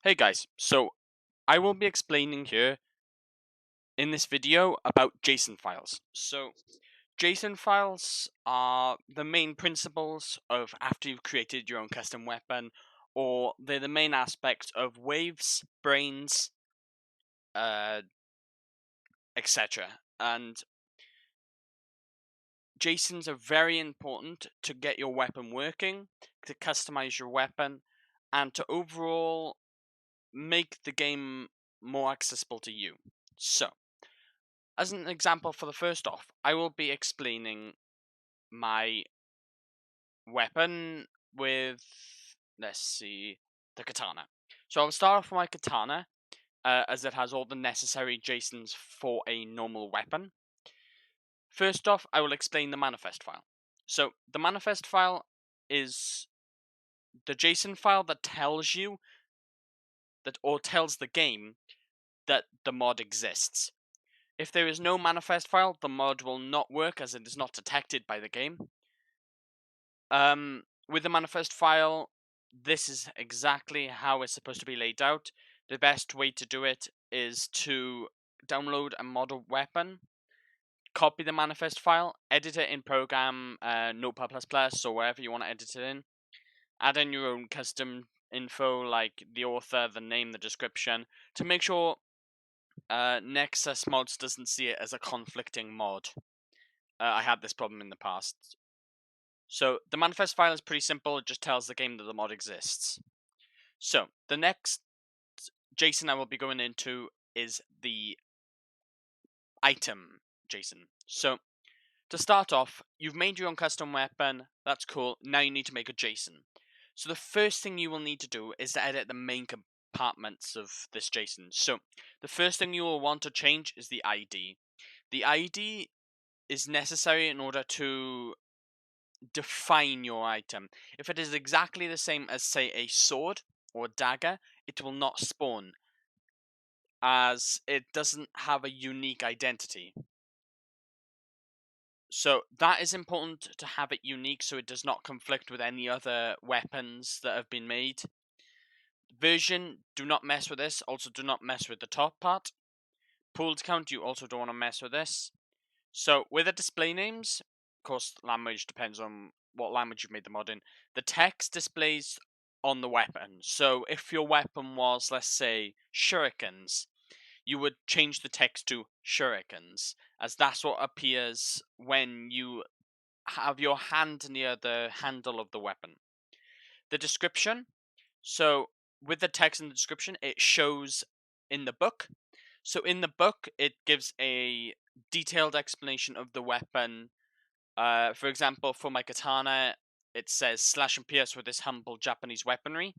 Hey guys, so I will be explaining here in this video about JSON files. So JSON files are the main principles of after you've created your own custom weapon, or they're the main aspect of waves, brains, uh, etc. And JSONs are very important to get your weapon working, to customize your weapon, and to overall make the game more accessible to you. So, as an example for the first off, I will be explaining my weapon with, let's see, the katana. So I'll start off with my katana, as it has all the necessary JSONs for a normal weapon. First off, I will explain the manifest file. So the manifest file is the JSON file that tells you or tells the game that the mod exists. If there is no manifest file, the mod will not work as it is not detected by the game. With the manifest file, this is exactly how it's supposed to be laid out. The best way to do it is to download a model weapon, copy the manifest file, edit it in program Notepad++ or wherever you want to edit it in, add in your own custom info like the author, the name, the description, to make sure Nexus Mods doesn't see it as a conflicting mod. I had this problem in the past. So the manifest file is pretty simple, it just tells the game that the mod exists. So the next JSON I will be going into is the item JSON. So to start off, you've made your own custom weapon, that's cool, now you need to make a JSON. So the first thing you will need to do is to edit the main compartments of this JSON. So the first thing you will want to change is the ID. The ID is necessary in order to define your item. If it is exactly the same as, say, a sword or a dagger, it will not spawn, as it doesn't have a unique identity. So that is important to have it unique so it does not conflict with any other weapons that have been made. Version, do not mess with this. Also, do not mess with the top part. Pooled count, you also don't want to mess with this. So with the display names, of course, language depends on what language you've made the mod in. The text displays on the weapon. So if your weapon was, let's say, shurikens, you would change the text to shurikens, as that's what appears when you have your hand near the handle of the weapon. The description, so with the text in the description, it shows in the book. So in the book, it gives a detailed explanation of the weapon. For example, for my katana, it says slash and pierce with this humble Japanese weaponry.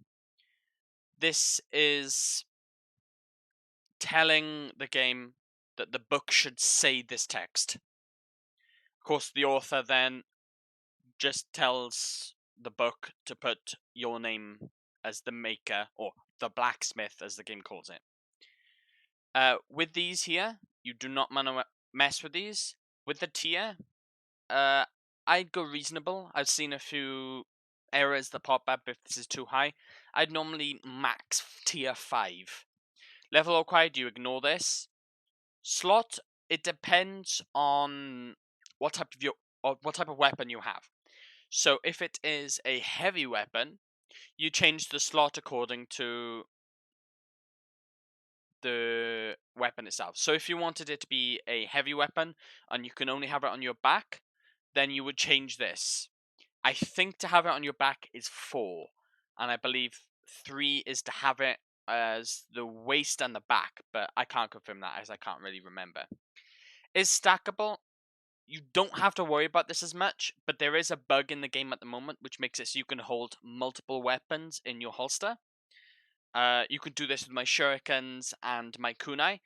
This is telling the game that the book should say this text. Of course, the author then just tells the book to put your name as the maker, or the blacksmith as the game calls it. With these here, you do not want to mess with these. With the tier, I'd go reasonable. I've seen a few errors that pop up if this is too high. I'd normally max tier 5. Level required, you ignore this. Slot, it depends on what type of weapon you have. So if it is a heavy weapon, you change the slot according to the weapon itself. So if you wanted it to be a heavy weapon and you can only have it on your back, then you would change this. I think to have it on your back is 4, and I believe 3 is to have it as the waist and the back, but I can't confirm that as I can't really remember. Is stackable? You don't have to worry about this as much, but there is a bug in the game at the moment which makes it so you can hold multiple weapons in your holster. You could do this with my shurikens and my kunai,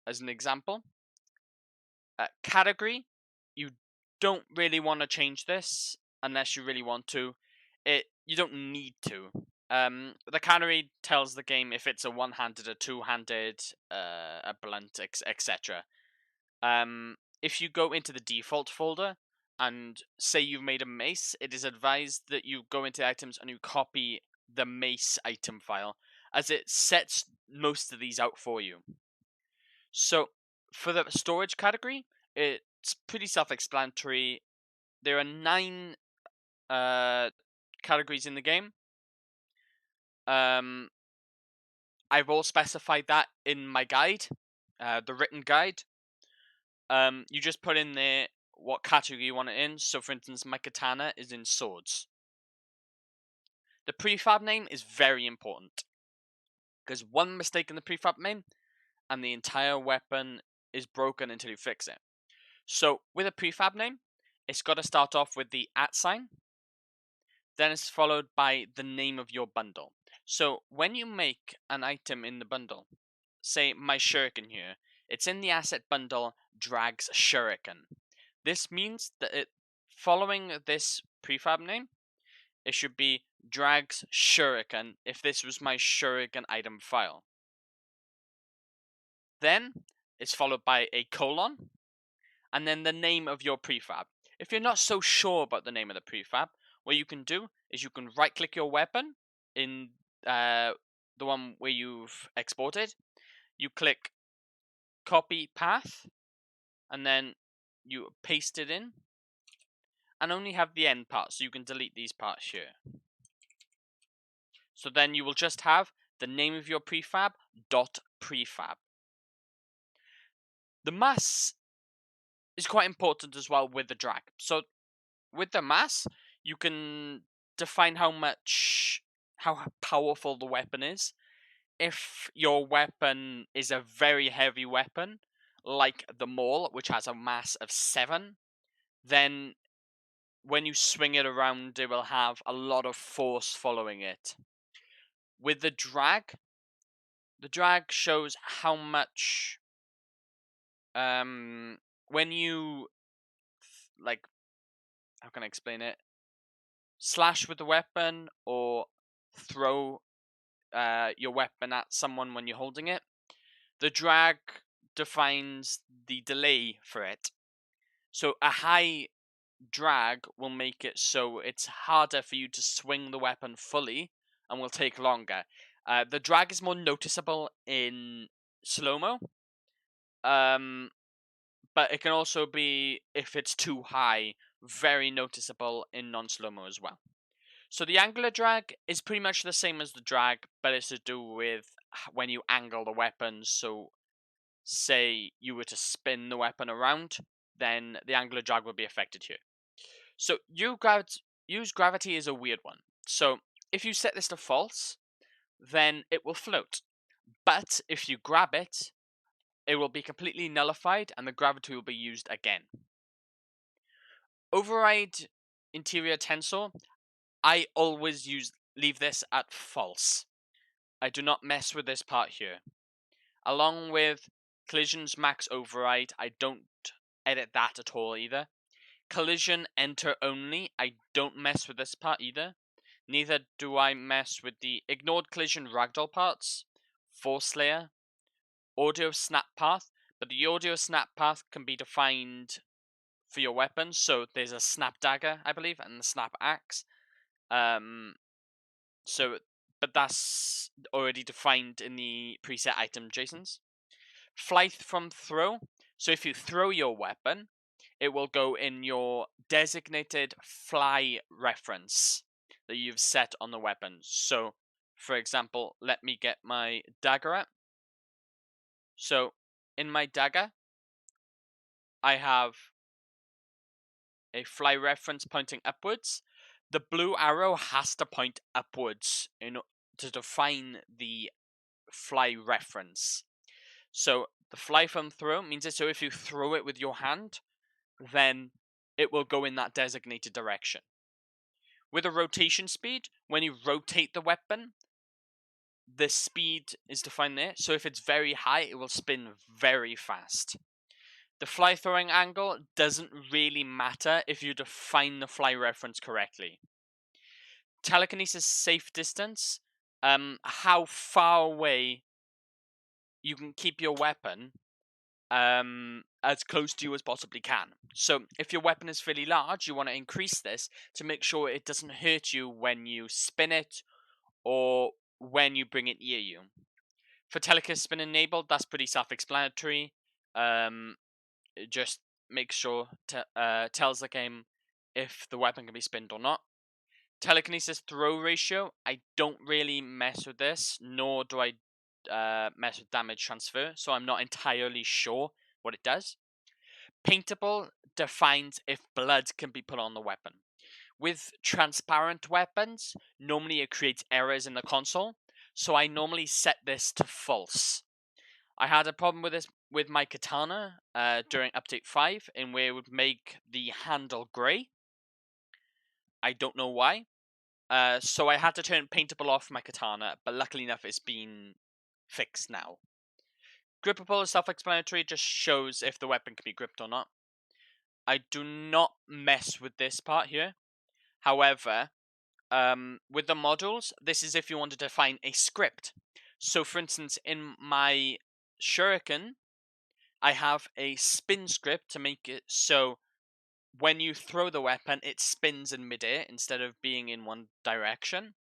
as an example. Category, you don't really want to change this unless you really want to. You don't need to. The category tells the game if it's a one-handed, a two-handed, a blunt, etc. If you go into the default folder and say you've made a mace, it is advised that you go into items and you copy the mace item file, as it sets most of these out for you. So for the storage category, it's pretty self-explanatory. There are 9 categories in the game. I've all specified that in my guide, the written guide. You just put in there what category you want it in. So for instance, my katana is in swords. The prefab name is very important, because one mistake in the prefab name and the entire weapon is broken until you fix it. So with a prefab name, it's got to start off with the @ sign. Then it's followed by the name of your bundle. So when you make an item in the bundle, say my shuriken here, it's in the asset bundle drags shuriken. This means that following this prefab name, it should be drags shuriken if this was my shuriken item file. Then it's followed by a colon, and then the name of your prefab. If you're not so sure about the name of the prefab, what you can do is you can right click your weapon in the one where you've exported. You click copy path, and then you paste it in, and only have the end part, so you can delete these parts here. So then you will just have the name of your prefab dot prefab. The mass is quite important as well with the drag. So with the mass, you can define how powerful the weapon is. If your weapon is a very heavy weapon, like the maul, which has a mass of 7, then when you swing it around, it will have a lot of force following it. With the drag shows how much when you how can I explain it? Slash with the weapon or throw your weapon at someone when you're holding it. The drag defines the delay for it. So a high drag will make it so it's harder for you to swing the weapon fully and will take longer. The drag is more noticeable in slow-mo. But it can also be, if it's too high, very noticeable in non-slow-mo as well. So the angular drag is pretty much the same as the drag, but it's to do with when you angle the weapon. So say you were to spin the weapon around, then the angular drag would be affected here. So use gravity is a weird one. So if you set this to false, then it will float. But if you grab it, it will be completely nullified and the gravity will be used again. Override interior tensor, I always leave this at false. I do not mess with this part here. Along with collision's max override, I don't edit that at all either. Collision enter only, I don't mess with this part either. Neither do I mess with the ignored collision ragdoll parts, force layer, audio snap path, but the audio snap path can be defined for your weapons. So there's a snap dagger, I believe, and the snap axe. But that's already defined in the preset item JSONs. Fly from throw. So if you throw your weapon, it will go in your designated fly reference that you've set on the weapon. So, for example, let me get my dagger out. So, in my dagger, I have a fly reference pointing upwards. The blue arrow has to point upwards to define the fly reference. So the fly from throw means so if you throw it with your hand, then it will go in that designated direction. With a rotation speed, when you rotate the weapon, the speed is defined there. So if it's very high, it will spin very fast. The fly throwing angle doesn't really matter if you define the fly reference correctly. Telekinesis safe distance, how far away you can keep your weapon as close to you as possibly can. So if your weapon is fairly large, you want to increase this to make sure it doesn't hurt you when you spin it or when you bring it near you. For telecast spin enabled, that's pretty self-explanatory. It just makes sure tells the game if the weapon can be spinned or not. Telekinesis throw ratio, I don't really mess with this, nor do I mess with damage transfer, so I'm not entirely sure what it does. Paintable defines if blood can be put on the weapon. With transparent weapons, normally it creates errors in the console, so I normally set this to false. I had a problem with this with my katana during update 5, in where it would make the handle grey. I don't know why. So I had to turn paintable off my katana, but luckily enough it's been fixed now. Grippable is self-explanatory, just shows if the weapon can be gripped or not. I do not mess with this part here. However, with the modules, this is if you want to define a script. So for instance, in my shuriken, I have a spin script to make it so when you throw the weapon, it spins in midair instead of being in one direction.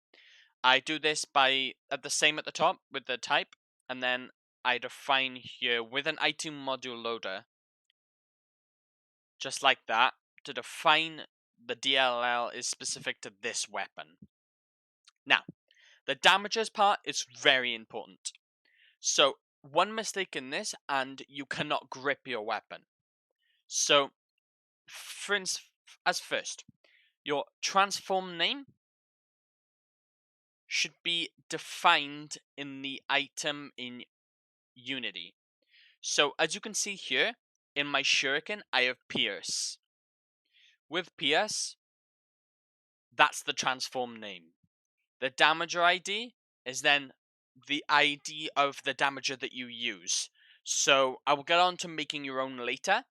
I do this by at the top with the type, and then I define here with an item module loader, just like that, to define the DLL is specific to this weapon. Now, the damages part is very important. So, one mistake in this, and you cannot grip your weapon. So, for instance, as first, your transform name should be defined in the item in Unity. So, as you can see here, in my shuriken, I have Pierce. With Pierce, that's the transform name. The damager ID is then the ID of the damager that you use. So I will get on to making your own later.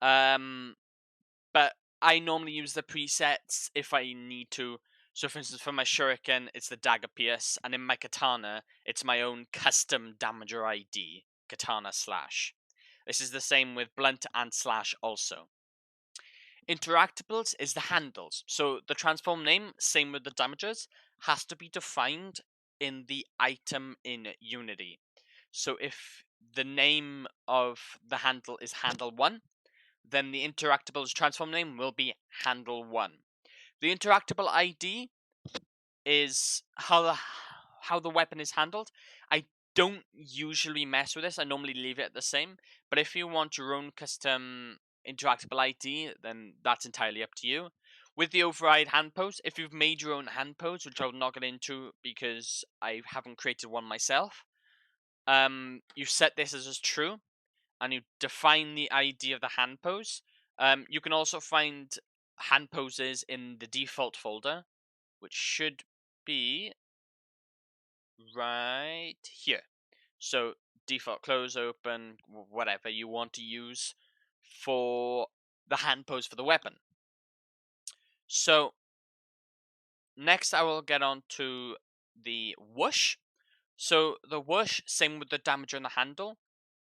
But I normally use the presets if I need to. So for instance, for my shuriken, it's the dagger pierce, and in my katana, it's my own custom damager ID, katana slash. This is the same with blunt and slash also. Interactables is the handles. So the transform name, same with the damages, has to be defined in the item in Unity. So if the name of the handle is handle1, then the interactable's transform name will be handle1. The interactable ID is how the weapon is handled. I don't usually mess with this. I normally leave it the same. But if you want your own custom interactable ID, then that's entirely up to you. With the override hand pose, if you've made your own hand pose, which I'll not get into because I haven't created one myself, you set this as true, and you define the ID of the hand pose. You can also find hand poses in the default folder, which should be right here. So default close, open, whatever you want to use for the hand pose for the weapon. So next I will get on to the whoosh. So the whoosh, same with the damager and the handle.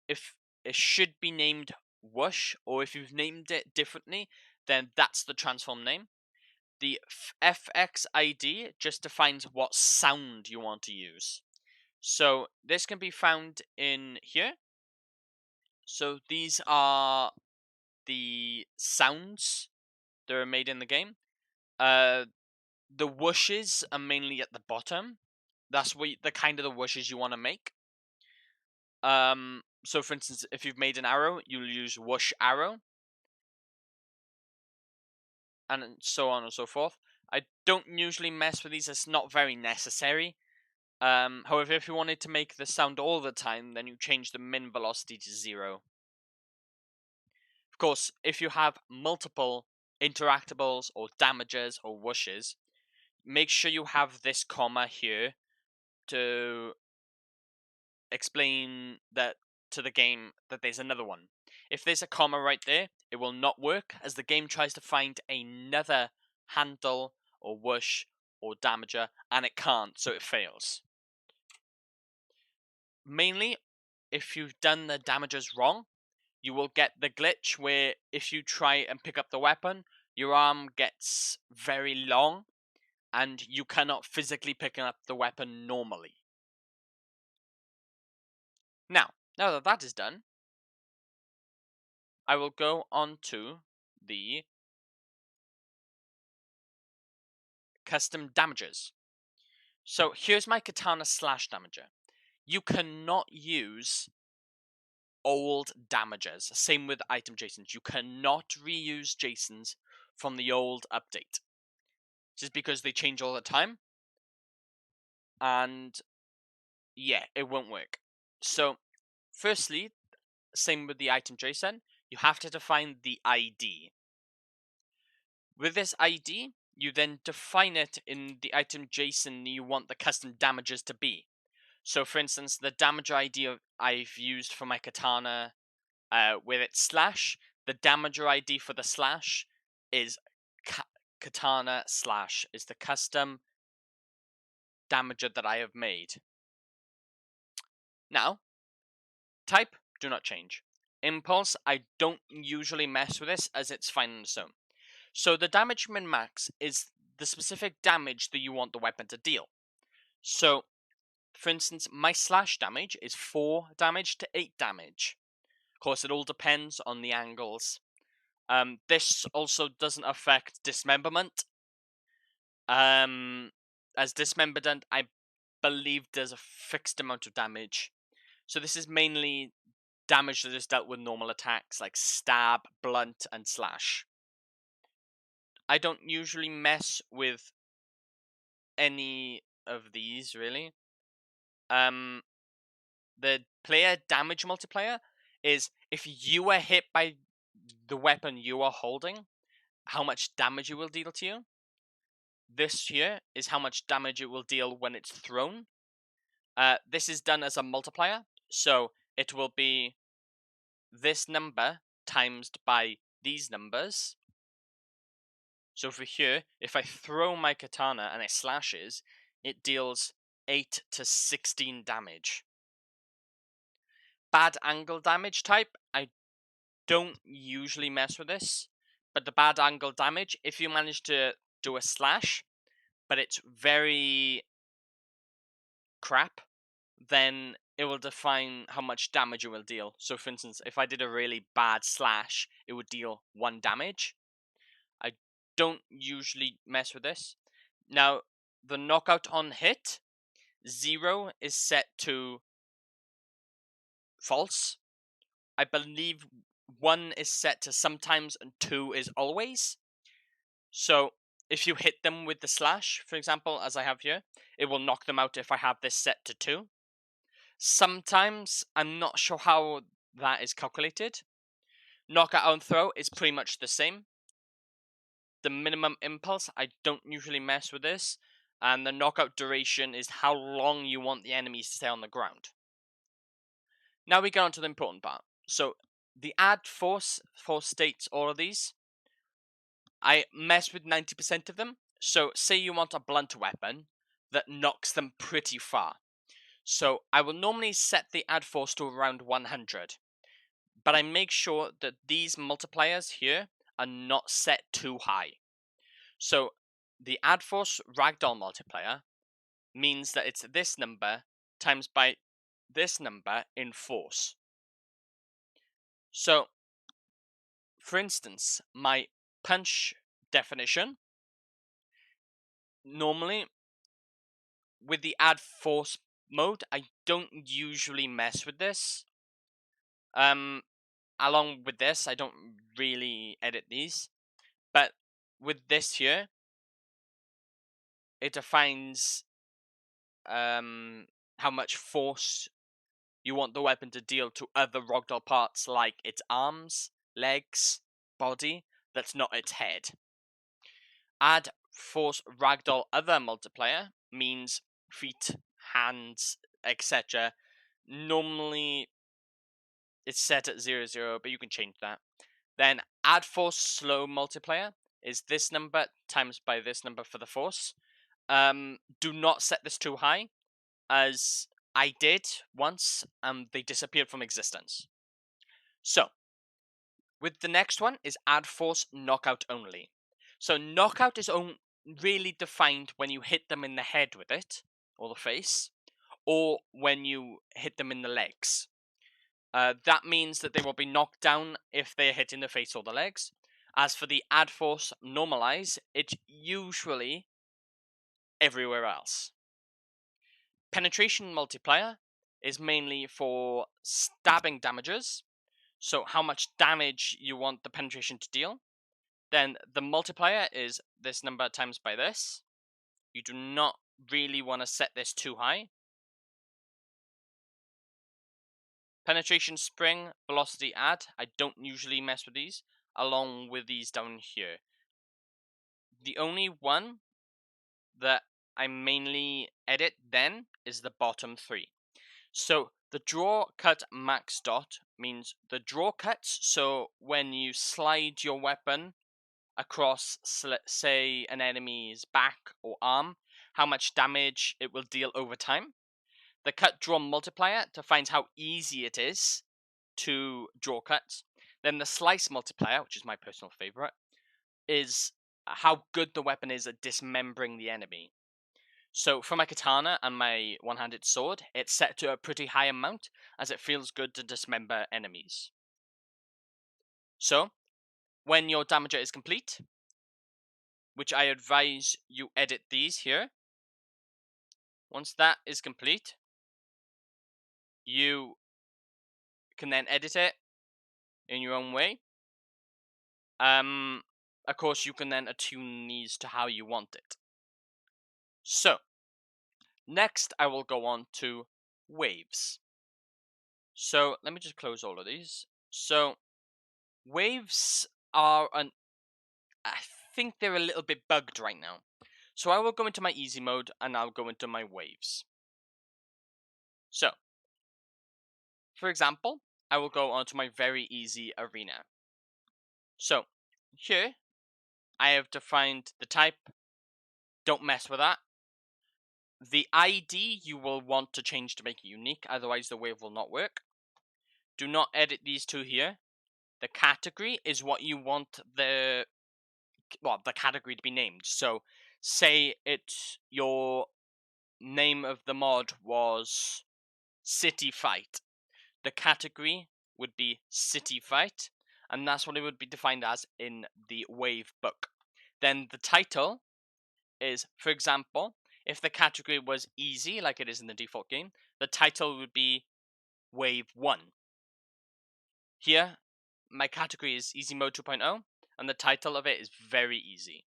If it should be named whoosh, or if you've named it differently, then that's the transform name. The FX ID just defines what sound you want to use. So this can be found in here. So these are the sounds that are made in the game. The whooshes are mainly at the bottom. That's the kind of the whooshes you want to make. So for instance, if you've made an arrow, you'll use whoosh arrow, and so on and so forth. I don't usually mess with these; it's not very necessary. However, if you wanted to make the sound all the time, then you change the min velocity to 0. Of course, if you have multiple interactables or damages or whooshes, make sure you have this comma here to explain that to the game that there's another one. If there's a comma right there, it will not work as the game tries to find another handle or whoosh or damager, and it can't, so it fails. Mainly, if you've done the damages wrong, you will get the glitch where if you try and pick up the weapon, your arm gets very long and you cannot physically pick up the weapon normally. Now that that is done, I will go on to the custom damages. So here's my katana slash damager. You cannot use old damages. Same with item JSONs. You cannot reuse JSONs from the old update. Just because they change all the time. And yeah, it won't work. So firstly, same with the item JSON, you have to define the ID. With this ID, you then define it in the item JSON you want the custom damages to be. So for instance, the damage ID I've used for my katana with its slash, the damager ID for the slash is katana slash, is the custom damager that I have made. Now, type, do not change. Impulse, I don't usually mess with this as it's fine on its own. So the damage min max is the specific damage that you want the weapon to deal. So, for instance, my slash damage is 4 damage to 8 damage. Of course, it all depends on the angles. This also doesn't affect dismemberment. As dismemberment, I believe there's a fixed amount of damage. So this is mainly damage that is dealt with normal attacks like stab, blunt, and slash. I don't usually mess with any of these, really. The player damage multiplier is if you are hit by the weapon you are holding, how much damage it will deal to you. This here is how much damage it will deal when it's thrown. This is done as a multiplier, so it will be this number times by these numbers. So for here, if I throw my katana and it slashes, it deals 8 to 16 damage. Bad angle damage type, I don't usually mess with this, but the bad angle damage, if you manage to do a slash, but it's very crap, then it will define how much damage it will deal. So for instance, if I did a really bad slash, it would deal 1 damage. I don't usually mess with this. Now, the knockout on hit, 0 is set to false. I believe 1 is set to sometimes and 2 is always. So if you hit them with the slash, for example, as I have here, it will knock them out if I have this set to 2. Sometimes, I'm not sure how that is calculated. Knockout on throw is pretty much the same. The minimum impulse, I don't usually mess with this. And the knockout duration is how long you want the enemies to stay on the ground. Now we get on to the important part. So the add force states all of these. I mess with 90% of them. So say you want a blunt weapon that knocks them pretty far. So I will normally set the add force to around 100. But I make sure that these multipliers here are not set too high. So the add force ragdoll multiplier means that it's this number times by this number in force. So, for instance, my punch definition, normally with the add force mode, I don't usually mess with this. Along with this, I don't really edit these, but with this here, it defines how much force you want the weapon to deal to other ragdoll parts like its arms, legs, body, that's not its head. Add force ragdoll other multiplier means feet, hands, etc. Normally it's set at 0, 0, but you can change that. Then add force slow multiplier is this number times by this number for the force. Do not set this too high, as I did once, and they disappeared from existence. So, with the next one is add force knockout only. So knockout is really defined when you hit them in the head with it, or the face, or when you hit them in the legs. That means that they will be knocked down if they are hit in the face or the legs. As for the add force normalize, it's usually everywhere else. Penetration multiplier is mainly for stabbing damages, so how much damage you want the penetration to deal. Then the multiplier is this number times by this. You do not really want to set this too high. Penetration spring, velocity add, I don't usually mess with these, along with these down here. The only one that I mainly edit then is the bottom three. So the draw cut max dot means the draw cuts, so when you slide your weapon across, say, an enemy's back or arm, how much damage it will deal over time. The cut draw multiplier defines how easy it is to draw cuts. Then the slice multiplier, which is my personal favorite, is how good the weapon is at dismembering the enemy. So for my katana and my one-handed sword, it's set to a pretty high amount as it feels good to dismember enemies. So when your damager is complete, which I advise you edit these here, once that is complete, you can then edit it in your own way. Of course, you can then attune these to how you want it. So, next I will go on to waves. So, let me just close all of these. So, waves are I think they're a little bit bugged right now. So, I will go into my easy mode and I'll go into my waves. So, for example, I will go on to my very easy arena. So, here I have defined the type. Don't mess with that. The ID you will want to change to make it unique, otherwise the wave will not work. Do not edit these two here. The category is what you want the category to be named. So say your name of the mod was City Fight. The category would be City Fight, and that's what it would be defined as in the wave book. Then the title is, for example, if the category was easy, like it is in the default game, the title would be Wave 1. Here, my category is Easy Mode 2.0, and the title of it is very easy.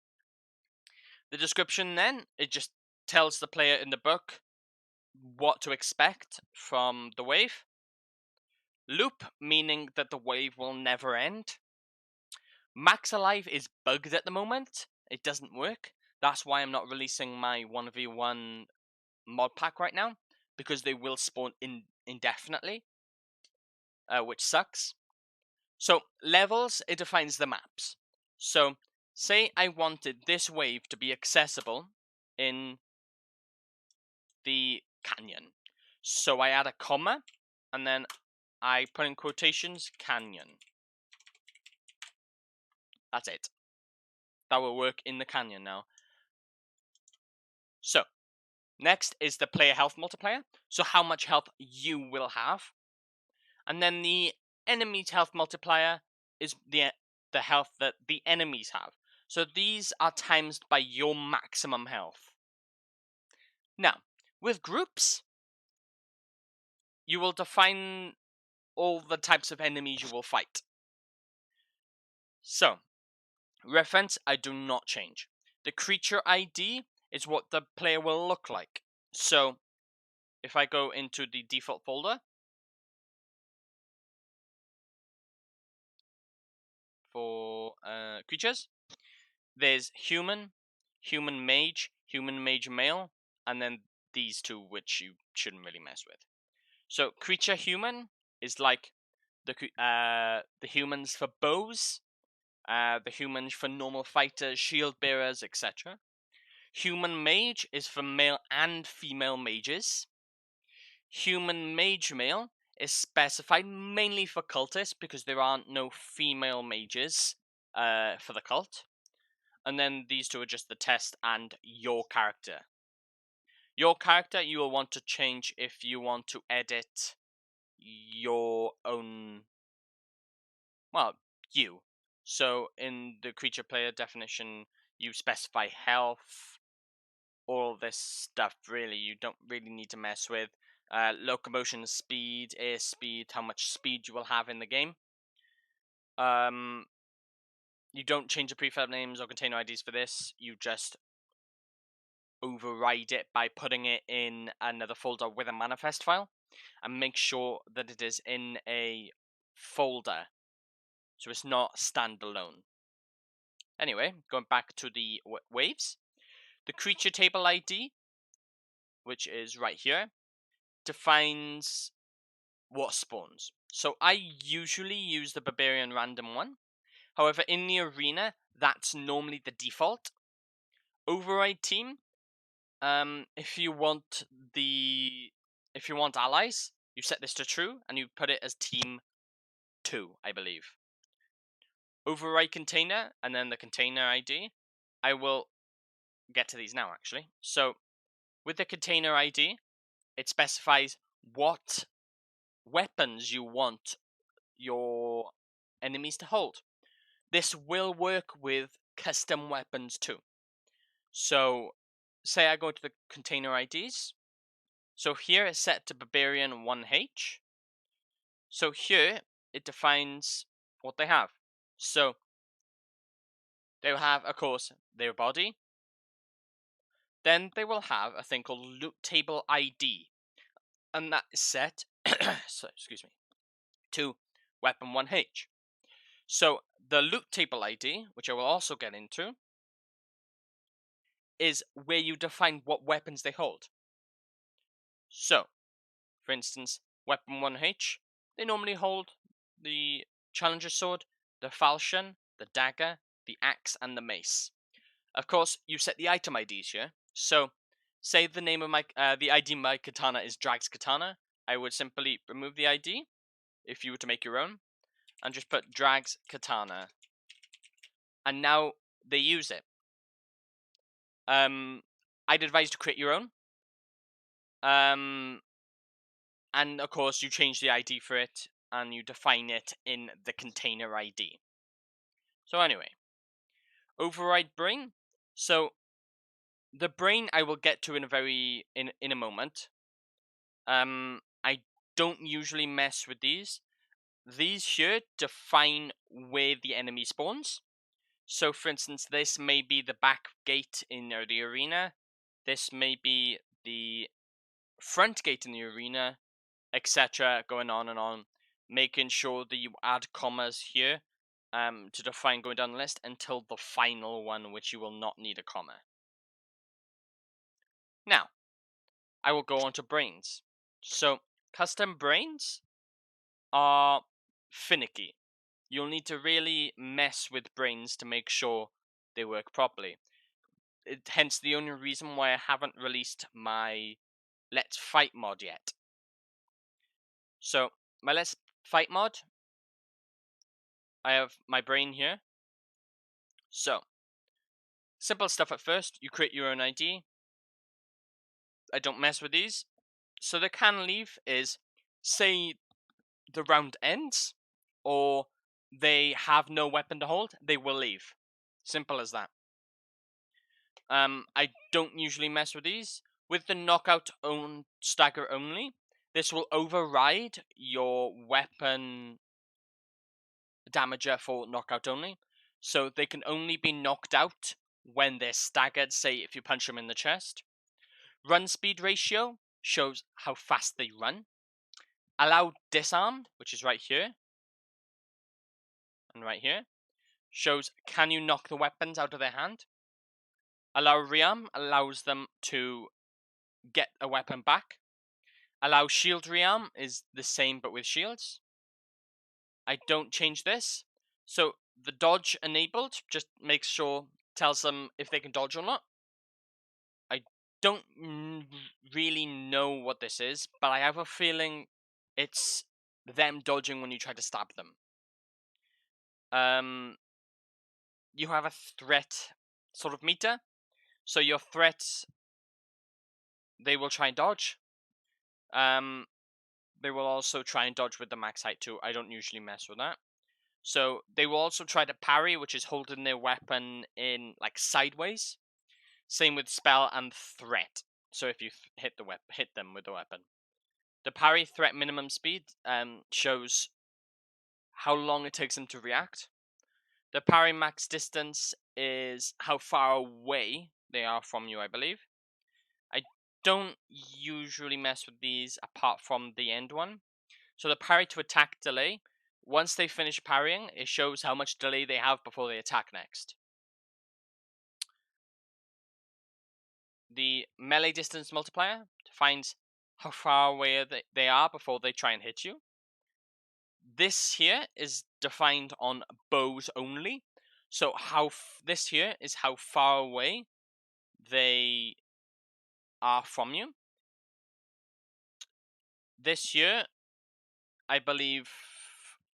The description then, it just tells the player in the book what to expect from the wave. Loop, meaning that the wave will never end. Max Alive is bugged at the moment. It doesn't work. That's why I'm not releasing my 1v1 mod pack right now, because they will spawn indefinitely, which sucks. So levels, it defines the maps. So say I wanted this wave to be accessible in the canyon. So I add a comma and then I put in quotations canyon. That's it. That will work in the canyon now. So next is the player health multiplier. So how much health you will have. And then the enemy's health multiplier is the health that the enemies have. So these are times by your maximum health. Now, with groups, you will define all the types of enemies you will fight. So, reference, I do not change. The creature ID is what the player will look like. So, if I go into the default folder for creatures, there's human, human mage male, and then these two which you shouldn't really mess with. So creature human is like the humans for bows, the humans for normal fighters, shield bearers, etc. Human mage is for male and female mages. Human mage male is specified mainly for cultists because there aren't no female mages for the cult. And then these two are just the test and your character. Your character you will want to change if you want to edit your own, well, you. So in the creature player definition, you specify health, all this stuff really you don't really need to mess with. Locomotion speed, air speed, how much speed you will have in the game. You don't change the prefab names or container IDs for this, you just override it by putting it in another folder with a manifest file, and make sure that it is in a folder, so it's not standalone. Anyway, going back to the waves, the creature table ID, which is right here, defines what spawns. So I usually use the Barbarian random one. However, in the arena, that's normally the default. Override team, if you want allies, you set this to true and you put it as team 2, I believe. Override container and then the container ID. I will get to these now actually. So with the container ID, it specifies what weapons you want your enemies to hold. This will work with custom weapons too. So say I go to the container IDs. So here it's set to Barbarian 1H. So here it defines what they have. So they will have, of course, their body. Then they will have a thing called loot table ID. And that is set to weapon 1H. So the loot table ID, which I will also get into, is where you define what weapons they hold. So, for instance, weapon 1H, they normally hold the Challenger Sword, the falchion, the dagger, the axe, and the mace. Of course, you set the item IDs here. So, say the name of the ID of my katana is Drag's Katana. I would simply remove the ID, if you were to make your own, and just put Drag's Katana. And now they use it. I'd advise to create your own. And of course, you change the ID for it, and you define it in the container ID. So anyway, override brain. So the brain I will get to in a moment. I don't usually mess with these. These here define where the enemy spawns. So for instance, this may be the back gate in the arena. This may be the front gate in the arena, etc. Going on and on, making sure that you add commas here to define going down the list until the final one, which you will not need a comma. Now, I will go on to brains. So, custom brains are finicky. You'll need to really mess with brains to make sure they work properly. Hence the only reason why I haven't released my Let's Fight mod yet. So, my Let's Fight mod, I have my brain here. So, simple stuff at first. You create your own ID. I don't mess with these. So the can leave is, say the round ends, or they have no weapon to hold, they will leave. Simple as that. I don't usually mess with these. With the knockout stagger only, this will override your weapon damager for knockout only. So they can only be knocked out when they're staggered, say if you punch them in the chest. Run speed ratio shows how fast they run. Allow disarmed, which is right here and right here, shows can you knock the weapons out of their hand. Allow rearm allows them to get a weapon back. Allow shield rearm is the same but with shields. I don't change this. So the dodge enabled just makes sure, tells them if they can dodge or not. I don't really know what this is, but I have a feeling it's them dodging when you try to stab them. You have a threat sort of meter. So your threats, they will try and dodge. They will also try and dodge with the max height too. I don't usually mess with that. So they will also try to parry, which is holding their weapon in like sideways. Same with spell and threat. So if you hit them with the weapon, the parry threat minimum speed shows how long it takes them to react. The parry max distance is how far away they are from you, I believe. I don't usually mess with these apart from the end one. So the parry to attack delay, once they finish parrying, it shows how much delay they have before they attack next. The melee distance multiplier defines how far away they are before they try and hit you. This here is defined on bows only. So this here is how far away they are from you. This here, I believe,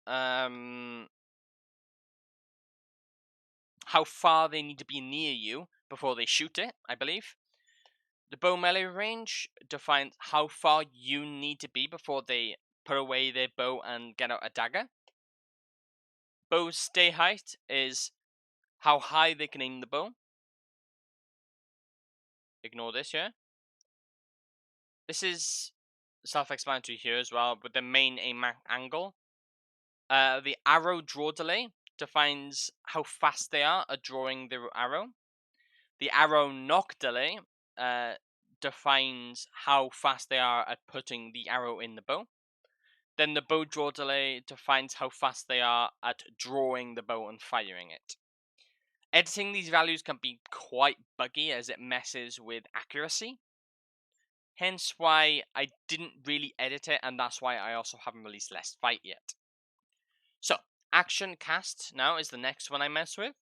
how far they need to be near you before they shoot it, I believe. The bow melee range defines how far you need to be before they put away their bow and get out a dagger. Bow's stay height is how high they can aim the bow. Ignore this here. This is self-explanatory here as well, with the main aim angle. The arrow draw delay defines how fast they are at drawing the arrow. The arrow knock delay defines how fast they are at putting the arrow in the bow. Then the bow draw delay defines how fast they are at drawing the bow and firing it. Editing these values can be quite buggy as it messes with accuracy. Hence why I didn't really edit it, and that's why I also haven't released Let's Fight yet. So, action cast now is the next one I mess with.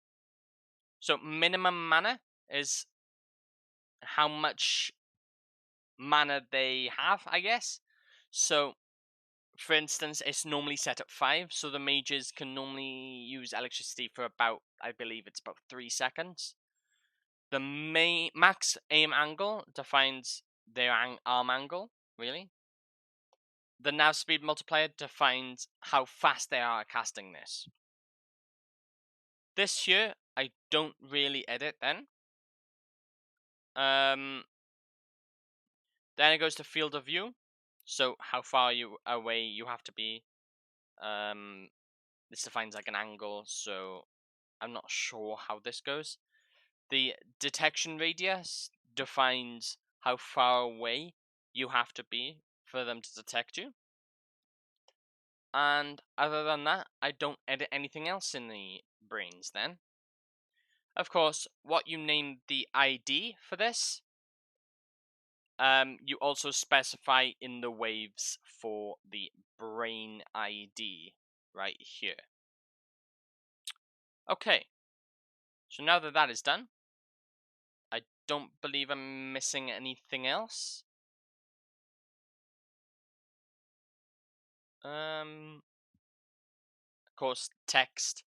So, minimum mana is how much mana they have, I guess. So, for instance, it's normally set at 5, so the mages can normally use electricity for about, I believe it's about 3 seconds. The max aim angle defines their arm angle, really. The nav speed multiplier defines how fast they are at casting this. This here, I don't really edit then. Then it goes to field of view. So how far away you have to be. This defines like an angle, so I'm not sure how this goes. The detection radius defines how far away you have to be for them to detect you. And other than that, I don't edit anything else in the brains then. Of course, what you name the ID for this, you also specify in the waves for the brain ID right here. Okay, so now that that is done, I don't believe I'm missing anything else. Of course, text.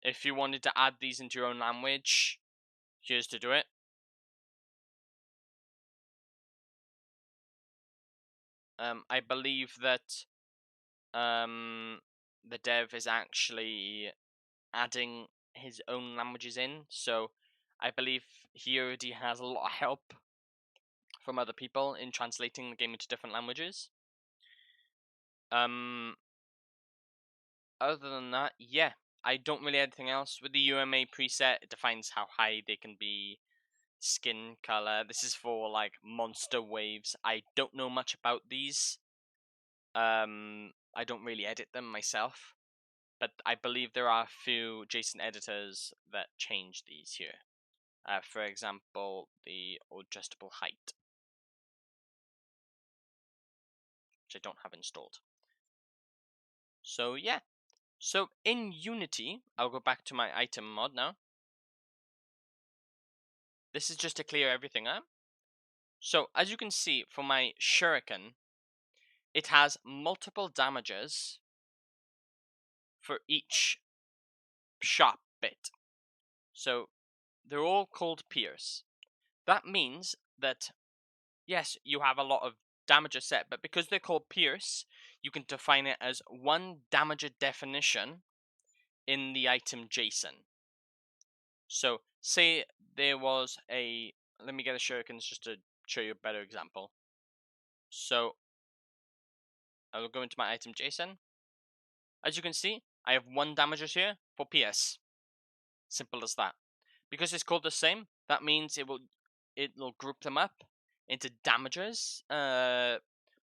If you wanted to add these into your own language, here's to do it. I believe that the dev is actually adding his own languages in, so I believe he already has a lot of help from other people in translating the game into different languages. Other than that, yeah, I don't really add anything else. With the UMA preset, it defines how high they can be, skin color. This is for like monster waves. I don't know much about these. I don't really edit them myself, but I believe there are a few JSON editors that change these here. For example, the adjustable height, which I don't have installed. So yeah. So in Unity, I'll go back to my item mod now. This is just to clear everything up. So as you can see for my shuriken, it has multiple damages for each sharp bit. So they're all called peers. That means that, yes, you have a lot of damager set, but because they're called peers, you can define it as one damager definition in the item JSON. So say there was a, let me get a shurikens just to show you a better example. So I will go into my item JSON. As you can see, I have one damagers here for PS. Simple as that. Because it's called the same, that means it'll group them up into damagers,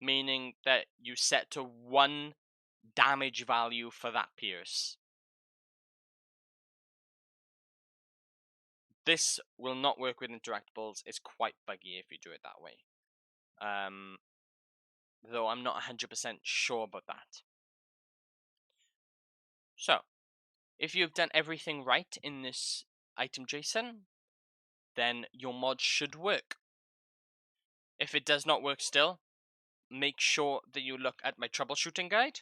meaning that you set to one damage value for that pierce. This will not work with interactables. It's quite buggy if you do it that way. Though I'm not 100% sure about that. So, if you've done everything right in this item JSON, then your mod should work. If it does not work still, make sure that you look at my troubleshooting guide,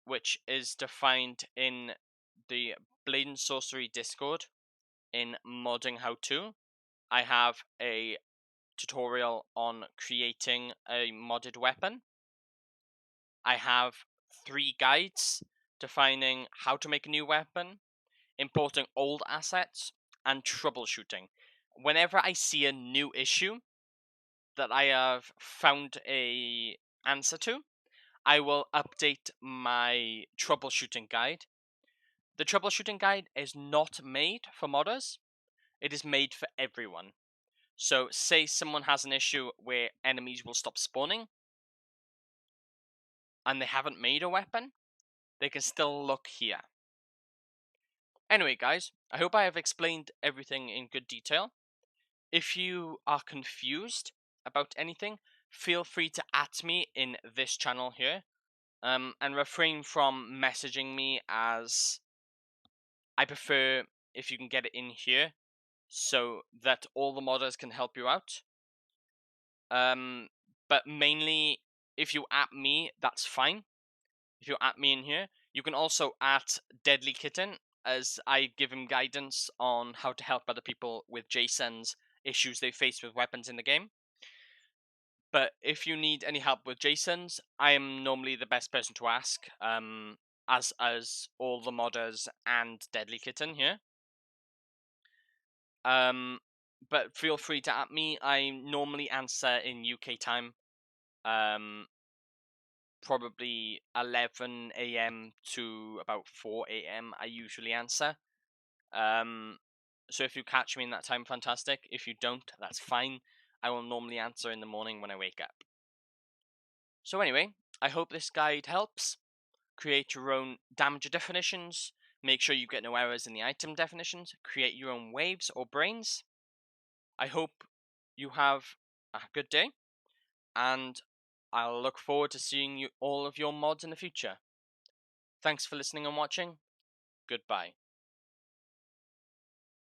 which is defined in the Blade and Sorcery Discord in modding how to. I have a tutorial on creating a modded weapon. I have 3 guides defining how to make a new weapon, importing old assets, and troubleshooting. Whenever I see a new issue that I have found a answer to, I will update my troubleshooting guide. The troubleshooting guide is not made for modders. It is made for everyone. So say someone has an issue where enemies will stop spawning and they haven't made a weapon, they can still look here. Anyway, guys, I hope I have explained everything in good detail. If you are confused about anything, feel free to @ me in this channel here, and refrain from messaging me, as I prefer if you can get it in here so that all the modders can help you out. But mainly, if you @ me, that's fine. If you @ me in here, you can also @ Deadly Kitten, as I give him guidance on how to help other people with JSONs issues they face with weapons in the game. But if you need any help with JSONs, I am normally the best person to ask, as all the modders and Deadly Kitten here. But feel free to @ me. I normally answer in UK time, probably 11 AM to about 4 AM. I usually answer. So if you catch me in that time, fantastic. If you don't, that's fine. I will normally answer in the morning when I wake up. So anyway, I hope this guide helps. Create your own damager definitions. Make sure you get no errors in the item definitions. Create your own waves or brains. I hope you have a good day, and I'll look forward to seeing all of your mods in the future. Thanks for listening and watching. Goodbye.